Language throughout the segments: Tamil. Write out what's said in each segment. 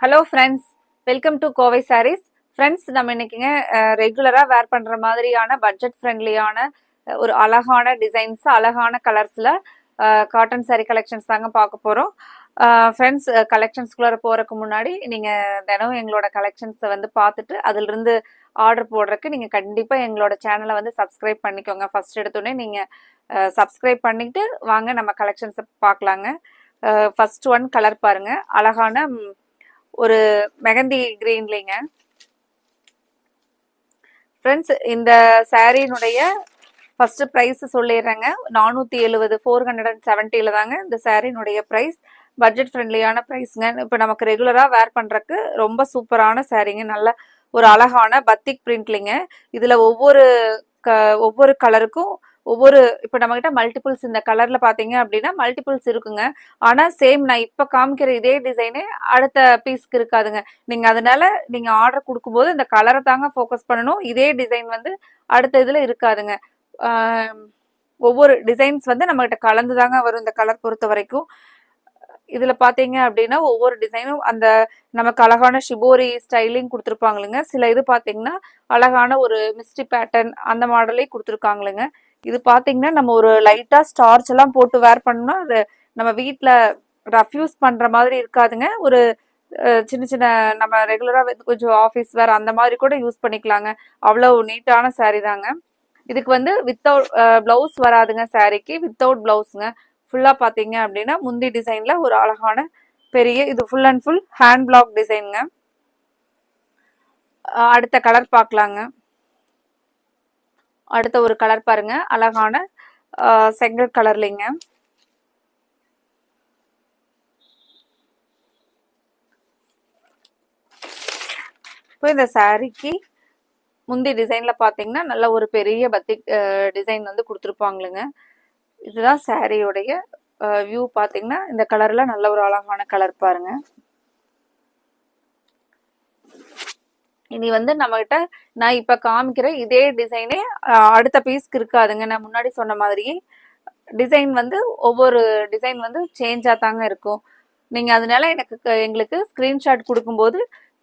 Hello friends, welcome to Kovai sarees. Friends, நம்ம இன்னைக்குங்க ரெகுலராக வேர் பண்ணுற மாதிரியான பட்ஜெட் ஃப்ரெண்ட்லியான ஒரு அழகான டிசைன்ஸ், அழகான கலர்ஸில் காட்டன் சாரீ கலெக்ஷன்ஸ் தாங்க பார்க்க போகிறோம். ஃப்ரெண்ட்ஸ், கலெக்ஷன்ஸ்குள்ளே போகிறதுக்கு முன்னாடி நீங்கள் தினம் எங்களோட கலெக்ஷன்ஸை வந்து பார்த்துட்டு அதிலிருந்து ஆர்டர் போடுறதுக்கு நீங்கள் கண்டிப்பாக எங்களோட சேனலை வந்து சப்ஸ்கிரைப் பண்ணிக்கோங்க. ஃபர்ஸ்ட் எடுத்தோடனே நீங்கள் சப்ஸ்கிரைப் பண்ணிட்டு வாங்க நம்ம கலெக்ஷன்ஸை பார்க்கலாங்க. ஃபர்ஸ்ட் ஒன் கலர் பாருங்க, அழகான ஒரு மெகந்தி கிரீன்லிங்க. ஃப்ரெண்ட்ஸ், இந்த சாரீனுடைய ஃபர்ஸ்ட் ப்ரைஸ் சொல்லிடுறேங்க. 470 470 தாங்க இந்த சாரீனுடைய ப்ரைஸ். பட்ஜெட் ஃப்ரெண்ட்லியான ப்ரைஸ்ங்க. இப்போ நமக்கு ரெகுலராக வேர் பண்ணுறக்கு ரொம்ப சூப்பரான சாரீங்க. நல்ல ஒரு அழகான பத்திக் பிரிண்ட்லிங்க. இதில் ஒவ்வொரு கலருக்கும் ஒவ்வொரு, இப்போ நம்மகிட்ட மல்டிபிள்ஸ் இந்த கலர்ல பாத்தீங்க அப்படின்னா மல்டிபிள்ஸ் இருக்குங்க. ஆனா சேம் நான் இப்ப காமிக்கிற இதே டிசைனே அடுத்த பீஸ்க்கு இருக்காதுங்க. நீங்க அதனால நீங்க ஆர்டர் கொடுக்கும்போது இந்த கலரை தாங்க ஃபோக்கஸ் பண்ணணும். இதே டிசைன் வந்து அடுத்த இதுல இருக்காதுங்க. ஒவ்வொரு டிசைன்ஸ் வந்து நம்ம கிட்ட கலந்து தாங்க வரும் இந்த கலர் பொறுத்த வரைக்கும். இதுல பாத்தீங்க அப்படின்னா ஒவ்வொரு டிசைனும் அந்த நமக்கு அழகான ஷிபோரி ஸ்டைலிங் கொடுத்துருப்பாங்களுங்க. சில இது பாத்தீங்கன்னா அழகான ஒரு மிஸ்டி பேட்டர்ன் அந்த மாடலே கொடுத்துருக்காங்களுங்க. இது பாத்தீங்கன்னா நம்ம ஒரு லைட்டா ஸ்டார்ச் எல்லாம் போட்டு வேர் பண்ணோம்னா அது நம்ம வீட்டுல ரஃப்யூஸ் பண்ற மாதிரி இருக்காதுங்க. ஒரு சின்ன சின்ன நம்ம ரெகுலரா கொஞ்சம் ஆஃபீஸ் வேர் அந்த மாதிரி கூட யூஸ் பண்ணிக்கலாங்க. அவ்வளவு நீட்டான சாரீ தாங்க. இதுக்கு வந்து வித்தவுட் பிளவுஸ் வராதுங்க. சாரீக்கு வித்தவுட் பிளவுஸ்ங்க. ஃபுல்லா பாத்தீங்க அப்படின்னா முந்தி டிசைன்ல ஒரு அழகான பெரிய இது full and full hand block டிசைனுங்க. அடுத்த கலர் பார்க்கலாங்க. அடுத்த ஒரு கலர் பாருங்க, அழகான செங்கல் கலர்லிங்க. இப்போ இந்த சாரிக்கு முந்தி டிசைன்ல பாத்தீங்கன்னா நல்ல ஒரு பெரிய பத்திக் டிசைன் வந்து கொடுத்துருப்பாங்களுங்க. இதுதான் சாரியோடைய வியூ. பாத்தீங்கன்னா இந்த கலர்ல நல்ல ஒரு அழகான கலர் பாருங்க. இனி வந்து நம்ம கிட்ட நான் இப்ப காமிக்கிற இதே டிசைனே அடுத்த பீஸ்க்கு இருக்காதுங்க. நான் முன்னாடி சொன்ன மாதிரி டிசைன் வந்து ஒவ்வொரு டிசைன் வந்து சேஞ்சா தாங்க இருக்கும். நீங்க அதனால எங்களுக்கு ஸ்கிரீன்ஷாட் கொடுக்கும்போது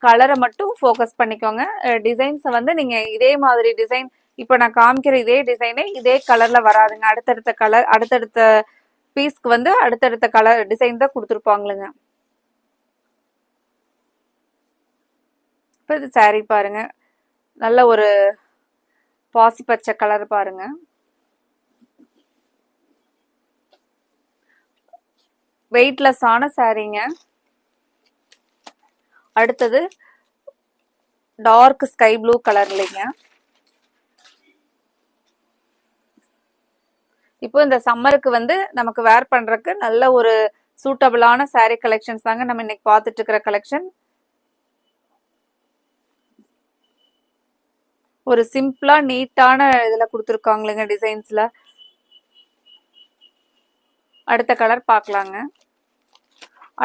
கலரை மட்டும் ஃபோக்கஸ் பண்ணிக்கோங்க. டிசைன்ஸை வந்து நீங்க இதே மாதிரி டிசைன் இப்ப நான் காமிக்கிற இதே டிசைனே இதே கலர்ல வராதுங்க. அடுத்தடுத்த பீஸ்க்கு வந்து அடுத்தடுத்த கலர் டிசைன் தான் கொடுத்துருப்பாங்களுங்க. இப்போ இது சாரீ பாருங்க, நல்ல ஒரு பாசி பச்சை கலர் பாருங்க. வெயிட்லெஸ் ஆன சாரீங்க. அடுத்தது டார்க் ஸ்கை ப்ளூ கலர்லிங்க. இப்போ இந்த சம்மருக்கு வந்து நமக்கு வேர் பண்றதுக்கு நல்ல ஒரு சூட்டபிளான சாரீ கலெக்ஷன்ஸ் தாங்க நம்ம இன்னைக்கு பார்த்துட்டு இருக்கிற கலெக்ஷன். ஒரு சிம்பிளா நீட்டான இதுல கொடுத்துருக்காங்களுங்க டிசைன்ஸ்ல. அடுத்த கலர் பார்க்கலாங்க.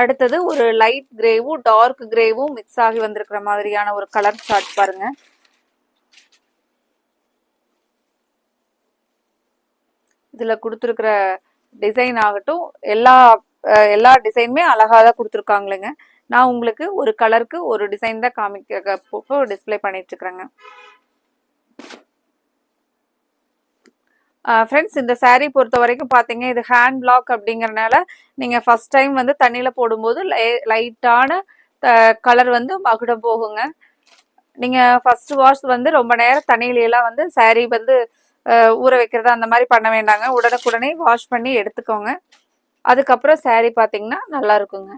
அடுத்தது ஒரு லைட் கிரேவும் டார்க் கிரேவும் மிக்ஸ் ஆகி வந்திருக்கிற மாதிரியான ஒரு கலர் சார்ட் பாருங்க. இதுல கொடுத்துருக்கிற டிசைன் ஆகட்டும் எல்லா டிசைனுமே அழகா தான் கொடுத்துருக்காங்களுங்க. நான் உங்களுக்கு ஒரு கலருக்கு ஒரு டிசைன் தான் காமிக்க டிஸ்பிளே பண்ணிட்டு இருக்கிறேங்க. ஃப்ரெண்ட்ஸ், இந்த சாரீ பொறுத்த வரைக்கும் பாத்தீங்க இது ஹேண்ட் பிளாக் அப்படிங்கறதுனால நீங்க ஃபர்ஸ்ட் டைம் வந்து தண்ணியில போடும்போது லைட்டான கலர் வந்து மகுடம் போகுங்க. நீங்க ஃபர்ஸ்ட் வாஷ் வந்து ரொம்ப நேரம் தண்ணியில எல்லாம் வந்து சாரீ வந்து ஊற வைக்கிறது அந்த மாதிரி பண்ண வேண்டாங்க. உடனுக்குடனே வாஷ் பண்ணி எடுத்துக்கோங்க. அதுக்கப்புறம் சாரீ பாத்தீங்கன்னா நல்லா இருக்குங்க.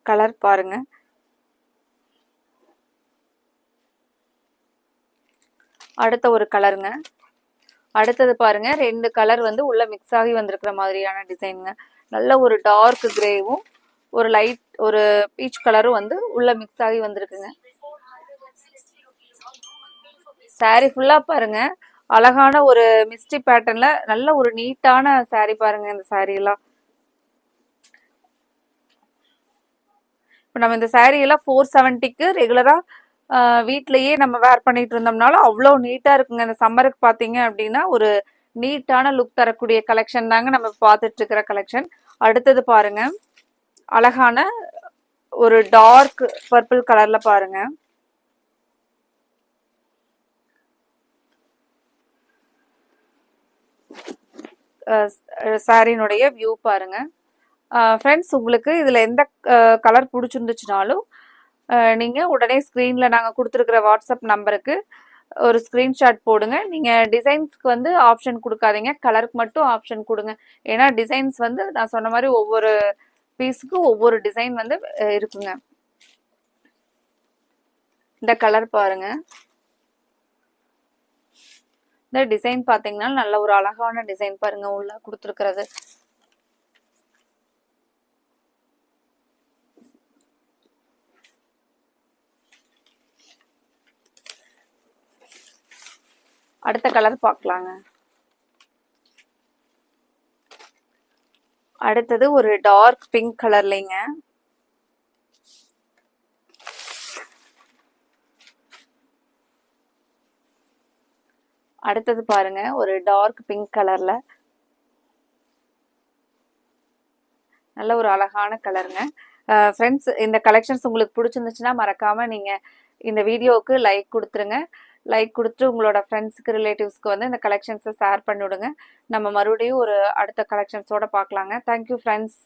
கலர் பாருங்க. அடுத்த ஒரு கலருங்க. அடுத்தது பாருங்க, ரெண்டு கலர் வந்து உள்ள மிக்ஸ் ஆகி வந்திருக்கிற மாதிரியான டிசைனுங்க. நல்ல ஒரு டார்க் கிரேவும் ஒரு லைட் ஒரு பீச் கலரும் வந்து உள்ள மிக்ஸ் ஆகி வந்திருக்குங்க. சாரீ ஃபுல்லா பாருங்க, அழகான ஒரு மிஸ்டி பேட்டர்ன்ல நல்ல ஒரு நீட்டான சாரீ பாருங்க. இந்த சாரீ எல்லாம் இப்போ நம்ம இந்த சாரீ எல்லாம் 470க்கு ரெகுலரா வீட்லயே நம்ம வேர் பண்ணிட்டு இருந்தோம்னால அவ்வளோ நீட்டா இருக்குங்க. இந்த சம்மருக்கு பாத்தீங்க அப்படின்னா ஒரு நீட்டான லுக் தரக்கூடிய கலெக்ஷன் தாங்க நம்ம பார்த்துட்டு இருக்கிற கலெக்ஷன். அடுத்தது பாருங்க, அழகான ஒரு டார்க் பர்பிள் கலர்ல பாருங்க. சாரினுடைய வியூ பாருங்க. ஃப்ரெண்ட்ஸ், உங்களுக்கு இதுல எந்த கலர் பிடிச்சிருந்துச்சுனாலும் நீங்க உடனே ஸ்கிரீன்ல நாங்க கொடுத்துருக்கிற வாட்ஸ்அப் நம்பருக்கு ஒரு ஸ்கிரீன்ஷாட் போடுங்க. நீங்க டிசைன்ஸ்க்கு வந்து ஆப்ஷன் கொடுக்காதீங்க, கலருக்கு மட்டும் ஆப்ஷன் கொடுங்க. ஏன்னா டிசைன்ஸ் வந்து நான் சொன்ன மாதிரி ஒவ்வொரு பீஸுக்கு ஒவ்வொரு டிசைன் வந்து இருக்குங்க. இந்த கலர் பாருங்க. இந்த டிசைன் பாத்தீங்கன்னா நல்ல ஒரு அழகான டிசைன் பாருங்க உள்ள கொடுத்துருக்கிறது. அடுத்த கலர் பார்க்கலாங்க. அடுத்தது ஒரு டார்க் பிங்க் கலர்லைங்க. அடுத்தது பாருங்க, ஒரு டார்க் பிங்க் கலர்ல நல்ல ஒரு அழகான கலருங்க. ஃப்ரெண்ட்ஸ், இந்த கலெக்ஷன்ஸ் உங்களுக்கு பிடிச்சிருந்துச்சுன்னா மறக்காம நீங்க இந்த வீடியோவுக்கு லைக் கொடுத்துருங்க. லைக் கொடுத்துட்டு உங்களோட ஃப்ரெண்ட்ஸுக்கு ரிலேட்டிவ்ஸ்க்கு வந்து இந்த கலெக்ஷன்ஸை ஷேர் பண்ணி விடுங்க. நம்ம மறுபடியும் ஒரு அடுத்த கலெக்ஷன்ஸோட பார்க்கலாங்க. Thank you friends.